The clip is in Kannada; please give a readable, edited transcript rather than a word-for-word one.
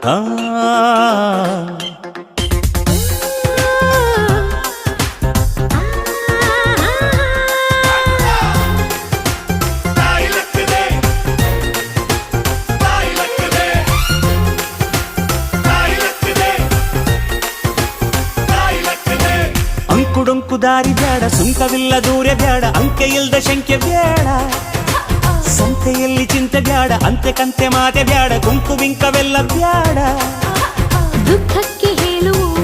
ಆ ಅಂಕುಡೊಂಕು ದಾರಿ ಬ್ಯಾಡ, ಸುಂಕವಿಲ್ಲ ದೂರ ಬ್ಯಾಡ, ಅಂಕೆ ಇಲ್ದ ಶಂಕೆ ಬ್ಯಾಡ, ಸಂತೆಯಲ್ಲಿ ಚಿಂತೆ ಬ್ಯಾಡ, ಅಂತೆ ಕಂತೆ ಮಾತೆ ಬ್ಯಾಡ, ಕುಂಕು ಬಿಂಕವೆಲ್ಲ ಬ್ಯಾಡ. ದುಃಖಕ್ಕೆ ಹೇಳುವ